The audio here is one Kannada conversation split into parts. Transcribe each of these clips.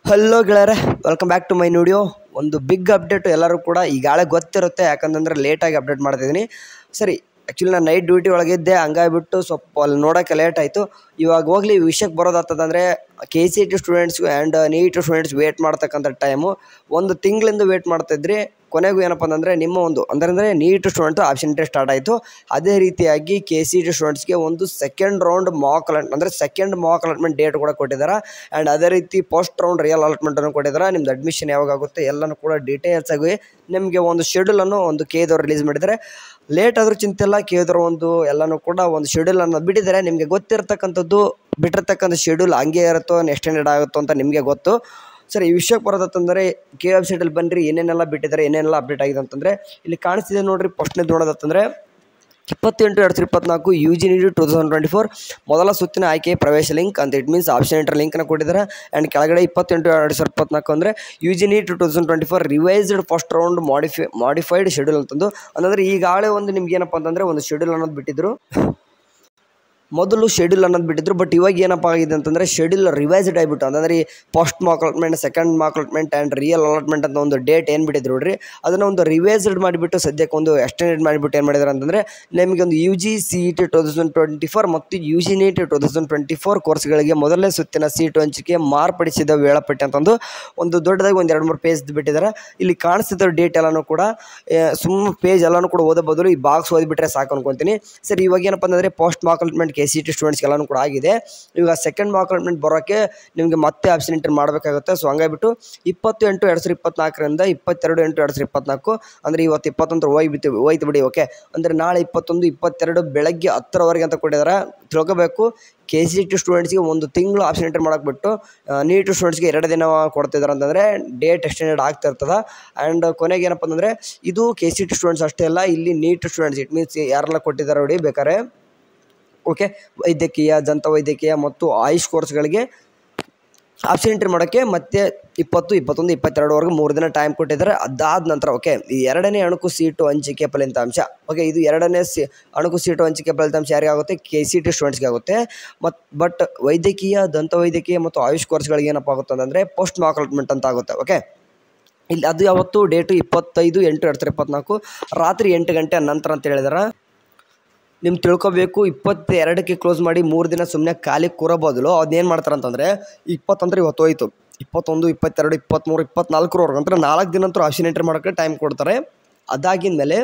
ಹಲೋ ಗೆಳೆಯರೆ, welcome back to my video. ಒಂದು ಬಿಗ್ ಅಪ್ಡೇಟು ಎಲ್ಲರೂ ಕೂಡ ಈಗಾಗಲೇ ಗೊತ್ತಿರುತ್ತೆ, ಯಾಕಂತಂದರೆ ಲೇಟಾಗಿ ಅಪ್ಡೇಟ್ ಮಾಡ್ತಿದ್ದೀನಿ. ಸರಿ, ಆ್ಯಕ್ಚುಲಿ ನಾನು ನೈಟ್ ಡ್ಯೂಟಿ ಒಳಗಿದ್ದೆ, ಹಂಗಾಗಿಬಿಟ್ಟು ಸ್ವಲ್ಪ ಅಲ್ಲಿ ನೋಡೋಕ್ಕೆ ಲೇಟ್ ಆಯಿತು. ಇವಾಗ ಹೋಗಲಿ ವಿಷಯಕ್ಕೆ ಬರೋದಾಗ್ತದಂದರೆ KCET ಸ್ಟೂಡೆಂಟ್ಸ್ಗೂ ಆ್ಯಂಡ್ NEET ಸ್ಟೂಡೆಂಟ್ಸ್ ವೇಟ್ ಮಾಡ್ತಕ್ಕಂಥ ಟೈಮು ಒಂದು ತಿಂಗಳಿಂದ ವೇಟ್ ಮಾಡ್ತಾಯಿದ್ರಿ. ಕೊನೆಗೂ ಏನಪ್ಪ ಅಂತಂದರೆ ನಿಮ್ಮ ಒಂದು ಅಂದರೆ NEET student option test start ಆಯಿತು. ಅದೇ ರೀತಿಯಾಗಿ KCET ಸ್ಟೂಡೆಂಟ್ಸ್ಗೆ ಒಂದು second round second Mach allotment date ಕೂಡ ಕೊಟ್ಟಿದ್ದಾರೆ. ಆ್ಯಂಡ್ ಅದೇ ರೀತಿ ಫಸ್ಟ್ ರೌಂಡ್ ರಿಯಲ್ ಅಲಾಟ್ಮೆಂಟನ್ನು ಕೊಟ್ಟಿದ್ದಾರೆ. ನಿಮ್ದು ಅಡ್ಮಿಷನ್ ಯಾವಾಗ ಆಗುತ್ತೆ ಎಲ್ಲನೂ ಕೂಡ ಡೀಟೇಲ್ಸ್ ಆಗಿ ನಿಮಗೆ ಒಂದು ಶೆಡ್ಯೂಲನ್ನು ಒಂದು KEದವ್ರು ರಿಲೀಸ್ ಮಾಡಿದ್ದಾರೆ. ಲೇಟ್ ಆದರೂ ಚಿಂತಿಲ್ಲ, KEದವ್ರು ಒಂದು ಎಲ್ಲನೂ ಕೂಡ ಒಂದು ಶೆಡ್ಯೂಲನ್ನು ಬಿಟ್ಟಿದ್ದಾರೆ. ನಿಮಗೆ ಗೊತ್ತಿರತಕ್ಕಂಥದ್ದು ಬಿಟ್ಟಿರ್ತಕ್ಕಂಥ ಶೆಡ್ಯೂಲ್ ಹಂಗೆ ಇರುತ್ತೋ ಎಕ್ಸ್ಟೆಂಡೆಡ್ ಆಗುತ್ತೋ ಅಂತ ನಿಮಗೆ ಗೊತ್ತು. ಸರಿ, ಈ ವಿಷಯಕ್ಕೆ ಬರೋದಂತಂದರೆ ವೆಬ್ಸೈಟಲ್ಲಿ ಬನ್ನಿರಿ, ಏನೇನೆಲ್ಲ ಬಿಟ್ಟಿದ್ದಾರೆ, ಏನೇನೆಲ್ಲ ಅಪ್ಡೇಟ್ ಆಗಿದೆ ಅಂತಂದರೆ ಇಲ್ಲಿ ಕಾಣಿಸ್ತಿದೆ ನೋಡಿರಿ. ಫಸ್ಟ್ನೇದು ನೋಡೋದಂತಂದರೆ 28/2024 UG NEET 2024 ಮೊದಲ ಸುತ್ತಿನ ಆಯ್ಕೆ ಪ್ರವೇಶ ಲಿಂಕ್ ಅಂತ. ಇಟ್ ಮೀನ್ಸ್ ಆಪ್ಷನ್ ಎಂಟರ್ ಲಿಂಕ್ನ ಕೊಟ್ಟಿದ್ದಾರೆ. ಆ್ಯಂಡ್ ಕೆಳಗಡೆ 28/2024 ಅಂದರೆ UG NEET 2024 revised first round modified schedule ಅಂತಂದು. ಅಂದರೆ ಈಗಾಗಲೇ ಒಂದು ನಿಮ್ಗೆ ಏನಪ್ಪ ಅಂತಂದರೆ ಒಂದು ಶೆಡ್ಯೂಲ್ ಅನ್ನೋದು ಬಿಟ್ಟಿದ್ರು. ಮೊದಲು ಶೆಡ್ಯೂಲ್ ಅನ್ನೋದು ಬಿಟ್ಟಿದ್ರು, ಬಟ್ ಇವಾಗ ಏನಪ್ಪ ಆಗಿದೆ ಅಂತಂದರೆ ಶೆಡ್ಯೂಲ್ ರಿವೈಸ್ಡ್ ಆಗಿಬಿಟ್ಟು ಅಂದರೆ first Mach allotment, second Mach allotment and real allotment ಅಂತ ಒಂದು ಡೇಟ್ ಏನು ಬಿಟ್ಟಿದ್ರು ನೋಡ್ರಿ, ಅದನ್ನು ಒಂದು ರಿವೈಸ್ಡ್ ಮಾಡಿಬಿಟ್ಟು ಸದ್ಯಕ್ಕೆ ಒಂದು ಎಕ್ಸ್ಟೆಂಡೆಡ್ ಮಾಡಿಬಿಟ್ಟು ಏನು ಮಾಡಿದ್ದಾರೆ ಅಂತಂದರೆ ನಿಮಗೆ ಒಂದು UG CET 2024 ಮತ್ತು UG NEET 2024 ಕೋರ್ಸ್ಗಳಿಗೆ ಮೊದಲನೇ ಸುತ್ತಿನ ಸೀಟು ಹಂಚಿಕೆ ಮಾರ್ಪಡಿಸಿದ ವೇಳಾಪಟ್ಟಿ ಅಂತಂದು ಒಂದು ದೊಡ್ಡದಾಗಿ ಒಂದು 2-3 ಪೇಜ್ ಬಿಟ್ಟಿದ್ದಾರೆ. ಇಲ್ಲಿ ಕಾಣಿಸ್ತಿದ್ದ ಡೇಟ್ ಎಲ್ಲನೂ ಕೂಡ ಸುಮ್ಮನೆ ಪೇಜ್ ಎಲ್ಲನೂ ಕೂಡ ಓದೋ ಬದಲು ಈ ಬಾಕ್ಸ್ ಓದಿಬಿಟ್ರೆ ಸಾಕು ಅನ್ಕೊತೀನಿ. ಸರಿ, ಇವಾಗ ಏನಪ್ಪ ಅಂತಂದರೆ first Mach allotment KCET students ಎಲ್ಲನೂ ಕೂಡ ಆಗಿದೆ. ಇವಾಗ ಸೆಕೆಂಡ್ ಮಾಕ್ ಅಲಾಟ್ಮೆಂಟ್ ಬರೋಕ್ಕೆ ನಿಮಗೆ ಮತ್ತೆ ಆಪ್ಷನ್ ಎಂಟರ್ ಮಾಡಬೇಕಾಗುತ್ತೆ. ಸೊ ಹಂಗಾಗಿಬಿಟ್ಟು 20/8/2024 22/8/2024 ಅಂದರೆ ಇವತ್ತು 21 ಹೋಯ್ತು ಬಿಡಿ. ಓಕೆ, ಅಂದರೆ ನಾಳೆ 21, 22 ಬೆಳಗ್ಗೆ 10ರವರೆಗೆ ಅಂತ ಕೊಟ್ಟಿದ್ದಾರೆ. ತಿಳ್ಕೋಬೇಕು, KCET ಸ್ಟೂಡೆಂಟ್ಸ್ಗೆ ಒಂದು ತಿಂಗಳು ಆಪ್ಷನ್ ಎಂಟರ್ ಮಾಡಕ್ಬಿಟ್ಟು NEET ಸ್ಟೂಡೆಂಟ್ಸ್ಗೆ 2 ದಿನ ಕೊಡ್ತಿದ್ದಾರೆ ಅಂತಂದರೆ ಡೇಟ್ ಎಕ್ಸ್ಟೆಂಡೆಡ್ ಆಗ್ತಿರ್ತದೆ. ಆ್ಯಂಡ್ ಕೊನೆಗೆ ಏನಪ್ಪ ಅಂತಂದರೆ ಇದು KCET ಸ್ಟೂಡೆಂಟ್ಸ್ ಅಷ್ಟೇ ಅಲ್ಲ, ಇಲ್ಲಿ NEET ಸ್ಟೂಡೆಂಟ್ಸ್ ಇಟ್ ಮೀನ್ಸ್ ಯಾರೆಲ್ಲ ಕೊಟ್ಟಿದ್ದಾರೆ ನೋಡಿ ಬೇಕಾರೆ. ಓಕೆ, ವೈದ್ಯಕೀಯ, ದಂತ ವೈದ್ಯಕೀಯ ಮತ್ತು ಆಯುಷ್ ಕೋರ್ಸ್ಗಳಿಗೆ ಆಪ್ಷನ್ ಎಂಟ್ರಿ ಮಾಡೋಕ್ಕೆ ಮತ್ತೆ 20, 21, 22ವರೆಗೂ 3 ದಿನ ಟೈಮ್ ಕೊಟ್ಟಿದ್ದಾರೆ. ಅದಾದ ನಂತರ ಓಕೆ, ಈ 2ನೇ ಅಣುಕು ಸೀಟು ಹಂಚಿಕೆ ಫಲಿತಾಂಶ. ಓಕೆ, ಇದು 2ನೇ ಅಣುಕು ಸೀಟು ಹಂಚಿಕೆ ಫಲಿತಾಂಶ ಯಾರಿಗಾಗುತ್ತೆ? KCET ಸ್ಟೂಡೆಂಟ್ಸ್ಗೆ ಆಗುತ್ತೆ. ಬಟ್ ವೈದ್ಯಕೀಯ, ದಂತ ವೈದ್ಯಕೀಯ ಮತ್ತು ಆಯುಷ್ ಕೋರ್ಸ್ಗಳಿಗೆ ಏನಪ್ಪ ಆಗುತ್ತೆ ಅಂತಂದರೆ ಪೋಸ್ಟ್ ಮಾಕ್ ಅಲಾಟ್ಮೆಂಟ್ ಅಂತ ಆಗುತ್ತೆ. ಓಕೆ, ಇಲ್ಲಿ ಅದು ಯಾವತ್ತು ಡೇಟು 25/8/2024 ರಾತ್ರಿ 8 ಗಂಟೆ ನಂತರ ಅಂತ ಹೇಳಿದಾರೆ. ನಿಮ್ಗೆ ತಿಳ್ಕೊಬೇಕು, 22ಕ್ಕೆ ಕ್ಲೋಸ್ ಮಾಡಿ 3 ದಿನ ಸುಮ್ಮನೆ ಖಾಲಿ ಕೂರೋ ಬದಲು ಅದೇನು ಮಾಡ್ತಾರೆ ಅಂತಂದರೆ 20 ಅಂದರೆ ಇವತ್ತು ಹೋಯ್ತು, 21, 22, 23, 24ರವರೆಗೆ ಅಂದರೆ 4 ದಿನ ಅಂತೂ ಆಪ್ಷನ್ ಎಂಟ್ರಿ ಮಾಡೋಕ್ಕೆ ಟೈಮ್ ಕೊಡ್ತಾರೆ. ಅದಾಗಿದ ಮೇಲೆ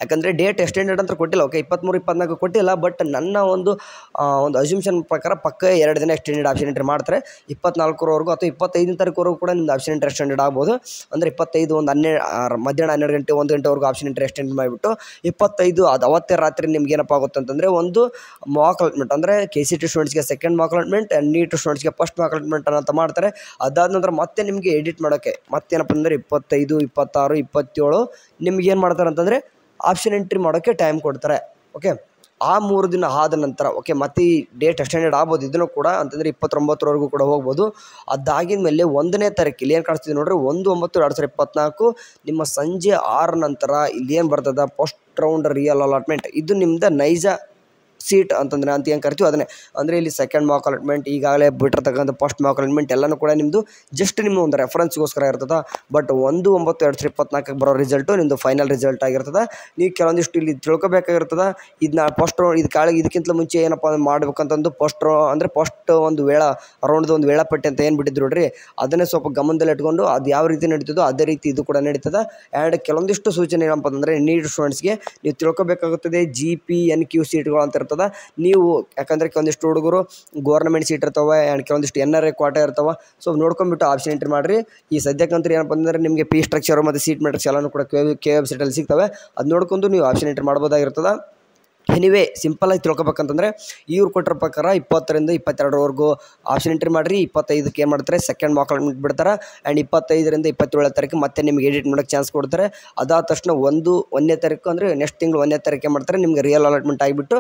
ಯಾಕಂದರೆ ಡೇಟ್ ಎಕ್ಸ್ಟೆಂಡೆಡ್ ಅಂತ ಕೊಟ್ಟಿಲ್ಲ. ಓಕೆ, 23, 24 ಕೊಟ್ಟಿಲ್ಲ, ಬಟ್ ನನ್ನ ಒಂದು ಅಸ್ಯೂಮ್ಷನ್ ಪ್ರಕಾರ ಪಕ್ಕ 2 ದಿನ ಎಕ್ಸ್ಟೆಂಡೆಡ್ ಆಪ್ಷನ್ ಎಂಟ್ರಿ ಮಾಡ್ತಾರೆ. 24ರವರೆಗೂ ಅಥವಾ 25ನೇ ತಾರೀಕುವರೆಗೂ ಕೂಡ ನಿಮ್ದು ಆಪ್ಷನ್ ಎಂಟ್ರಿ ಎಕ್ಸ್ಟೆಂಡೆಡ್ ಆಗ್ಬೋದು. ಅಂದರೆ 25 ಒಂದು ಮಧ್ಯಾಹ್ನ 12 ಗಂಟೆ 1 ಗಂಟೆವರೆಗೂ ಆಪ್ಷನ್ ಎಂಟ್ರಿ ಎಕ್ಸ್ಟೆಂಡ್ ಮಾಡಿಬಿಟ್ಟು 25 ಅದು ಅವತ್ತೇ ರಾತ್ರಿ ನಿಮ್ಗೆ ಏನಪ್ಪ ಆಗುತ್ತೆ ಅಂತಂದರೆ ಒಂದು ಮಾಕ್ ಅಲಾಟ್ಮೆಂಟ್ ಅಂದರೆ KCET ಸ್ಟೂಡೆಂಟ್ಸ್ಗೆ second Mach allotment and NEET ಸ್ಟೂಡೆಂಟ್ಸ್ಗೆ ಫಸ್ಟ್ ಮಾಕ್ ಅಲಾಟ್ಮೆಂಟ್ ಅಂತ ಮಾಡ್ತಾರೆ. ಅದಾದ ನಂತರ ಮತ್ತೆ ನಿಮಗೆ ಎಡಿಟ್ ಮಾಡೋಕ್ಕೆ ಮತ್ತೇನಪ್ಪ ಅಂದರೆ 25, 26, 27 ನಿಮ್ಗೆ ಏನು ಮಾಡ್ತಾರೆ ಅಂತಂದರೆ ಆಪ್ಷನ್ ಎಂಟ್ರಿ ಮಾಡೋಕ್ಕೆ ಟೈಮ್ ಕೊಡ್ತಾರೆ. ಓಕೆ, ಆ 3 ದಿನ ಆದ ನಂತರ ಓಕೆ ಮತ್ತೆ ಈ ಡೇಟ್ ಎಕ್ಸ್ಟೆಂಡೆಡ್ ಆಗ್ಬೋದು ಇದನ್ನು ಕೂಡ ಅಂತಂದರೆ 29ರವರೆಗೂ ಕೂಡ ಹೋಗ್ಬೋದು. ಅದಾಗಿದ ಮೇಲೆ 1ನೇ ತಾರೀಕು ಇಲ್ಲಿ ಏನು ಕಾಣಿಸ್ತಿದೆ ನೋಡ್ರಿ, 1/9/2024 ನಿಮ್ಮ ಸಂಜೆ 6 ನಂತರ ಇಲ್ಲಿ ಏನು ಬರ್ತದೆ ಫಸ್ಟ್ ರೌಂಡ್ ರಿಯಲ್ ಅಲಾಟ್ಮೆಂಟ್. ಇದು ನಿಮ್ದು ನೈಜ ಸೀಟ್ ಅಂತಂದರೆ ಅಂತ ಏನು ಕರಿತೀವಿ ಅದನ್ನೇ. ಅಂದರೆ ಇಲ್ಲಿ ಸೆಕೆಂಡ್ ಮಾಕ್ ಅಲಾಟ್ಮೆಂಟ್, ಈಗಾಗಲೇ ಬಿಟ್ಟಿರ್ತಕ್ಕಂಥ ಫಸ್ಟ್ ಮಾಕ್ ಅಲಾಟ್ಮೆಂಟ್ ಎಲ್ಲನೂ ಕೂಡ ನಿಮ್ಮದು ಜಸ್ಟ್ ನಿಮ್ಮ ಒಂದು ರೆಫರೆನ್ಸ್ಗೋಸ್ಕರ ಇರ್ತದೆ. ಬಟ್ 1/9/2024 ಬರೋ ರಿಸಲ್ಟು ನಿಮ್ಮದು ಫೈನಲ್ ರಿಸಲ್ಟ್ ಆಗಿರ್ತದೆ. ನೀವು ಕೆಲವೊಂದಿಷ್ಟು ಇಲ್ಲಿ ತಿಳ್ಕೊಬೇಕಾಗಿರ್ತದೆ. ಇದನ್ನ ಫಸ್ಟ್ ಇದಕ್ಕಿಂತ ಮುಂಚೆ ಏನಪ್ಪ ಮಾಡ್ಬೇಕಂತಂದು ಫಸ್ಟ್ ಒಂದು ರೌಂಡ್ದು ಒಂದು ವೇಳಾಪಟ್ಟಿ ಅಂತ ಏನು ಬಿಟ್ಟಿದ್ರು ನೋಡ್ರಿ, ಅದನ್ನೇ ಸ್ವಲ್ಪ ಗಮನದಲ್ಲಿ ಇಟ್ಕೊಂಡು ಅದು ಯಾವ ರೀತಿ ನಡೀತದೋ ಅದೇ ರೀತಿ ಇದು ಕೂಡ ನಡೀತದೆ. ಆ್ಯಂಡ್ ಕೆಲವೊಂದಿಷ್ಟು ಸೂಚನೆ ಏನಪ್ಪ ಅಂತಂದರೆ NEET ಸ್ಟೂಡೆಂಟ್ಸ್ಗೆ ನೀವು ತಿಳ್ಕೊಬೇಕಾಗುತ್ತದೆ GPNQ ಸೀಟ್ಗಳು ಅಂತ ಇರ್ತದೆ. ನೀವು ಯಾಕಂದರೆ ಕೆಲವೊಂದಿಷ್ಟು ಹುಡುಗರು ಗೌರ್ಮೆಂಟ್ ಸೀಟ್ ಇರ್ತವೆ ಆ್ಯಂಡ್ ಕೆಲವೊಂದಿಷ್ಟು NRA ಕ್ವಾಟ ಇರ್ತವೆ. ಸೊ ನೋಡ್ಕೊಂಬಿಟ್ಟು ಆಪ್ಷನ್ ಎಂಟ್ರಿ ಮಾಡಿರಿ. ಈ ಸದ್ಯಕ್ಕಂತೂ ಏನಪ್ಪ ಅಂದರೆ ನಿಮಗೆ ಫೀ ಸ್ಟ್ರಕ್ಚರು ಮತ್ತು ಸೀಟ್ ಮೆಟ್ರಿಕ್ಸ್ ಎಲ್ಲನೂ ಕೂಡ KE ವೆಬ್ಸೈಟಲ್ಲಿ ಸಿಗ್ತವೆ. ಅದು ನೋಡ್ಕೊಂಡು ನೀವು ಆಪ್ಷನ್ ಎಂಟ್ರಿ ಮಾಡ್ಬೋದಾಗಿರ್ತದೆ. ಎನಿವೇ ಸಿಂಪಲಾಗಿ ತಿಳ್ಕೊಬೇಕಂತಂದರೆ ಇವ್ರು ಕೊಟ್ಟಿರೋ ಪ್ರಕಾರ 20ರಿಂದ 22ರವರೆಗೂ ಆಪ್ಷನ್ ಎಂಟ್ರಿ ಮಾಡಿರಿ. 25ಕ್ಕೆ ಏನು ಮಾಡ್ತಾರೆ ಸೆಕೆಂಡ್ ಮಾಕ್ ಅಲಾಟ್ಮೆಂಟ್ ಬಿಡ್ತಾರೆ. ಆ್ಯಂಡ್ 25ರಿಂದ 27ನೇ ತಾರೀಕು ಮತ್ತೆ ನಿಮಗೆ ಎಡಿಟ್ ಮಾಡೋಕ್ಕೆ ಚಾನ್ಸ್ ಕೊಡ್ತಾರೆ. ಅದಾದ ತಕ್ಷಣ 1ನೇ ತಾರೀಕು ಅಂದರೆ ನೆಕ್ಸ್ಟ್ ತಿಂಗಳು 1ನೇ ತಾರೀಕು ಏನು ಮಾಡ್ತಾರೆ ನಿಮಗೆ ರಿಯಲ್ ಅಲಾಟ್ಮೆಂಟ್ ಆಗಿಬಿಟ್ಟು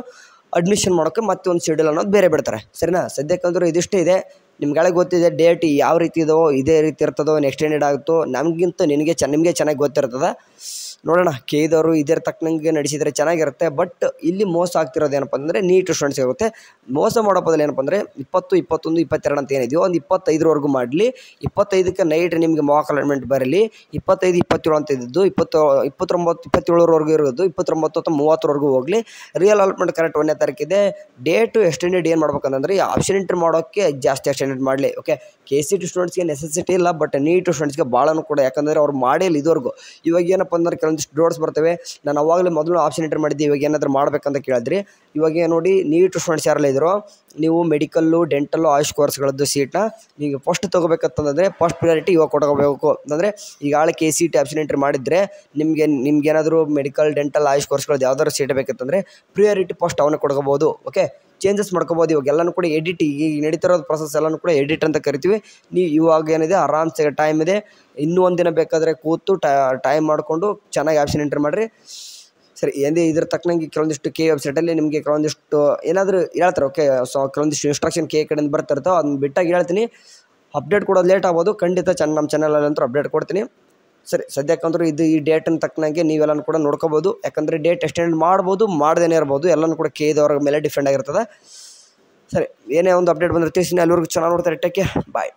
ಅಡ್ಮಿಷನ್ ಮಾಡೋಕ್ಕೆ ಮತ್ತೆ ಒಂದು ಶೆಡ್ಯೂಲ್ ಅನ್ನೋದು ಬೇರೆ ಬಿಡ್ತಾರೆ. ಸರಿನಾ, ಸದ್ಯಕ್ಕಂದ್ರೂ ಇದಿಷ್ಟೇ ಇದೆ. ನಿಮ್ಗಳಿಗೆ ಗೊತ್ತಿದೆ ಡೇಟ್ ಯಾವ ರೀತಿ ಇದೋ ಇದೇ ರೀತಿ ಇರ್ತದೋ ಎಕ್ಸ್ಟೆಂಡೆಡ್ ಆಗುತ್ತೋ ನಿಮಗೆ ಚೆನ್ನಾಗಿ ಗೊತ್ತಿರ್ತದೆ. ನೋಡೋಣ ಕೇದವರು ಇದೇ ತಕ್ಕನಂಗೆ ನಡೆಸಿದರೆ ಚೆನ್ನಾಗಿರುತ್ತೆ. ಬಟ್ ಇಲ್ಲಿ ಮೋಸ ಆಗ್ತಿರೋದು ಏನಪ್ಪ ಅಂದರೆ ನೀಟ್ ಸ್ಟೂಡೆಂಟ್ಸ್ ಇರುತ್ತೆ. ಮೋಸ ಮಾಡೋ ಬದಲು ಏನಪ್ಪ ಅಂದರೆ 20, 21, 22 ಅಂತ ಏನಿದೆಯೋ ಒಂದು 25ವರೆಗೂ ಮಾಡಲಿ. 25ಕ್ಕೆ ನೈಟ್ ನಿಮಗೆ ಮಾಕ್ ಅಲಾಟ್ಮೆಂಟ್ ಬರಲಿ. 25, 27 ಅಂತ ಇದ್ದು 29, 27ವರೆಗೂ ಇರೋದು 29 ಅಥವಾ 30ವರೆಗೂ ಹೋಗಲಿ. ರಿಯಲ್ ಅಲಾಟ್ಮೆಂಟ್ ಕರೆಕ್ಟ್ 1ನೇ ತಾರೀಕಿದೆ. ಡೇಟು ಎಕ್ಸ್ಟೆಂಡೆಡ್ ಏನು ಮಾಡ್ಬೇಕಂತಂದರೆ ಆಪ್ಷನ್ ಎಂಟ್ರಿ ಮಾಡೋಕ್ಕೆ ಜಾಸ್ತಿ ಎಕ್ಸ್ಟೆಂಡೆಡ್ ಮಾಡಲಿ. ಓಕೆ, KCET ಸ್ಟೂಡೆಂಟ್ಸ್ಗೆ ನೆಸೆಸಿಟಿ ಇಲ್ಲ, ಬಟ್ ನೀಟ್ ಸ್ಟೂಡೆಂಟ್ಸ್ಗೆ ಭಾಳನೂ ಕೂಡ, ಯಾಕಂದರೆ ಅವ್ರು ಮಾಡಿಲ್ಲ ಇದುವರೆಗೂ. ಇವಾಗ ಏನಪ್ಪ ಅಂದ್ರೆ ಕೆಲವೊಂದಿಷ್ಟು ಡೌಟ್ಸ್ ಬರ್ತವೆ. ನಾನು ಅವಾಗಲೇ ಮೊದಲು ಆಪ್ಷನ್ ಎಂಟ್ರಿ ಮಾಡಿದ್ದೆ, ಇವಾಗ ಏನಾದರೂ ಮಾಡಬೇಕಂತ ಕೇಳಿದ್ರಿ. ಇವಾಗ ನೋಡಿ ನೀಟ್ ಸ್ಟೂಡೆಂಟ್ಸ್ ಯಾರೆಲ್ಲ ಇದ್ರು, ನೀವು ಮೆಡಿಕಲ್ಲು, ಡೆಂಟಲ್ಲು, ಆಯುಷ್ ಕೋರ್ಸ್ಗಳದ್ದು ಸೀಟ್ನ ನೀವು ಫಸ್ಟ್ ತೊಗೋಬೇಕಂತಂದರೆ ಫಸ್ಟ್ ಪ್ರಿಯಾರಿಟಿ ಇವಾಗ ಕೊಟ್ಕೋಬೇಕು. ಅಂದರೆ ಈಗಾಗಲೇ KCET ಆಪ್ಷನ್ ಎಂಟ್ರಿ ಮಾಡಿದರೆ ನಿಮ್ಗೇನಾದರೂ ಮೆಡಿಕಲ್, ಡೆಂಟಲ್, ಆಯುಷ್ ಕೋರ್ಸ್ಗಳದ್ದು ಯಾವ್ದಾದ್ರು ಸೀಟ್ ಬೇಕಂತಂದರೆ ಪ್ರಿಯಾರಿಟಿ ಫಸ್ಟ್ ಅವನೇ ಕೊಡ್ಕೋಬೋದು. ಓಕೆ, ಚೇಂಜಸ್ ಮಾಡ್ಕೋಬೋದು. ಇವಾಗ ಎಲ್ಲನೂ ಕೂಡ ಎಡಿಟ್, ಈಗ ನಡೀತಿರೋದು ಪ್ರೊಸೆಸ್ ಎಲ್ಲನೂ ಕೂಡ ಎಡಿಟ್ ಅಂತ ಕರಿತೀವಿ. ನೀವು ಇವಾಗ ಏನಿದೆ ಆರಾಮ್ಸೆ ಟೈಮ್ ಇದೆ, ಇನ್ನೂ ಒಂದಿನ ಬೇಕಾದರೆ ಕೂತು ಟೈಮ್ ಮಾಡಿಕೊಂಡು ಚೆನ್ನಾಗಿ ಆಪ್ಷನ್ ಎಂಟ್ರಿ ಮಾಡಿರಿ. ಸರಿ, ಇದ್ರ ತಕ್ಕನಂಗೆ ಕೆಲವೊಂದಿಷ್ಟು ವೆಬ್ಸೈಟಲ್ಲಿ ನಿಮಗೆ ಕೆಲವೊಂದಿಷ್ಟು ಏನಾದರೂ ಹೇಳ್ತಾರೆ. ಓಕೆ, ಸೊ ಕೆಲವೊಂದಿಷ್ಟು ಇನ್ಸ್ಟ್ರಕ್ಷನ್ ಕಡೆಯಿಂದ ಬರ್ತಿರ್ತಾವೆ, ಅದನ್ನ ಬಿಟ್ಟಾಗಿ ಹೇಳ್ತೀನಿ. ಅಪ್ಡೇಟ್ ಕೊಡೋದು ಲೇಟ್ ಆಗ್ಬೋದು, ಖಂಡಿತ ನಮ್ಮ ಚಾನಲಲ್ಲಿ ಅಂತೂ ಅಪ್ಡೇಟ್ ಕೊಡ್ತೀನಿ. ಸರಿ, ಸದ್ಯಕ್ಕಂದ್ರೂ ಈ ಡೇಟನ್ನು ತಕ್ಕನಂಗೆ ನೀವೆಲ್ಲನೂ ಕೂಡ ನೋಡ್ಕೋಬೋದು. ಯಾಕಂದರೆ ಡೇಟ್ ಎಕ್ಸ್ಟೆಂಡ್ ಮಾಡ್ಬೋದು, ಮಾಡ್ದೇನೆ ಇರ್ಬೋದು, ಎಲ್ಲನೂ ಕೂಡ KEದವ್ರ ಮೇಲೆ ಡಿಪೆಂಡ್ ಆಗಿರ್ತದೆ. ಸರಿ, ಏನೇ ಒಂದು ಅಪ್ಡೇಟ್ ಬಂದರೆ ತಿಳಿಸ್ತೀನಿ. ಅಲ್ಲಿವರೆಗೂ ಚೆನ್ನಾಗಿ ನೋಡ್ತಾರೆ. ಟೇಕ್ ಕೇರ್, ಬಾಯ್.